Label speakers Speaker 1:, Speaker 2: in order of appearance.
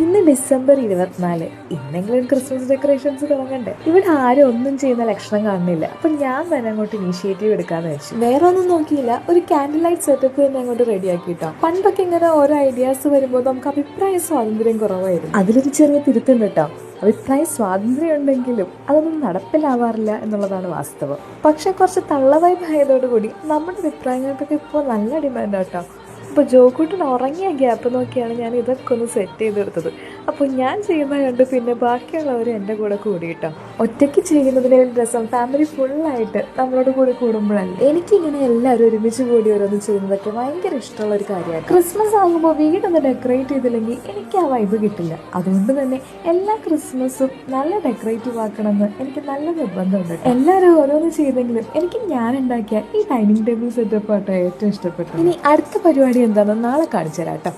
Speaker 1: ഇന്ന് ഡിസംബർ 24. ഇന്നെങ്കിലും Christmas decorations തുടങ്ങണ്ടേ. ഇവിടെ ആരും ഒന്നും ചെയ്യുന്ന ലക്ഷണം കാണുന്നില്ല. അപ്പൊ ഞാൻ തന്നെ അങ്ങോട്ട് ഇനീഷ്യേറ്റീവ് എടുക്കാന്ന് വെച്ചു. വേറെ ഒന്നും നോക്കിയില്ല, ഒരു ക്യാൻഡിൽ ലൈറ്റ് സെറ്റപ്പ് തന്നെ അങ്ങോട്ട് റെഡിയാക്കിട്ടോ. പണ്ടൊക്കെ ഇങ്ങനെ ഓരോ ഐഡിയാസ് വരുമ്പോൾ നമുക്ക് അഭിപ്രായ സ്വാതന്ത്ര്യം കുറവായിരുന്നു. അതിലൊരു ചെറിയ തിരുത്തുണ്ട് കേട്ടോ. അഭിപ്രായ സ്വാതന്ത്ര്യം ഉണ്ടെങ്കിലും അതൊന്നും നടപ്പിലാവാറില്ല എന്നുള്ളതാണ് വാസ്തവം. പക്ഷെ കുറച്ച് തള്ളവൈബായതോടുകൂടി നമ്മുടെ അഭിപ്രായങ്ങൾക്കൊക്കെ ഇപ്പോൾ നല്ല ഡിമാൻഡ് കേട്ടോ. അപ്പോൾ ജോക്കൂട്ടൻ ഉറങ്ങിയ ഗ്യാപ്പ് നോക്കിയാണ് ഞാൻ ഇതൊക്കെ ഒന്ന് സെറ്റ് ചെയ്തെടുത്തത്. അപ്പോൾ ഞാൻ ചെയ്യുന്നത് കണ്ട് പിന്നെ ബാക്കിയുള്ളവർ എൻ്റെ കൂടെ കൂടിയിട്ടോ. ഒറ്റയ്ക്ക് ചെയ്യുന്നതിനെ രസം ഫാമിലി ഫുള്ളായിട്ട് നമ്മളോട് കൂടി കൂടുമ്പോഴല്ല. എനിക്കിങ്ങനെ എല്ലാവരും ഒരുമിച്ച് കൂടി ഓരോന്ന് ചെയ്യുന്നതൊക്കെ ഭയങ്കര ഇഷ്ടമുള്ള ഒരു കാര്യമാണ്. ക്രിസ്മസ് ആകുമ്പോൾ വീടൊന്ന് ഡെക്കറേറ്റ് ചെയ്തില്ലെങ്കിൽ എനിക്ക് ആ വൈബ് കിട്ടില്ല. അതുകൊണ്ട് തന്നെ എല്ലാ ക്രിസ്മസും നല്ല ഡെക്കറേറ്റീവ് ആക്കണമെന്ന് എനിക്ക് നല്ല നിർബന്ധമുണ്ട്. എല്ലാവരും ഓരോന്ന് ചെയ്തെങ്കിലും എനിക്ക് ഞാൻ ഉണ്ടാക്കിയ ഈ ഡൈനിങ് ടേബിൾ സെറ്റപ്പ് ആട്ടോ ഏറ്റവും ഇഷ്ടപ്പെട്ടു. ഇനി അടുത്ത പരിപാടി എന്താണെന്ന് നാളെ കാണിച്ചു തരാം കേട്ടോ.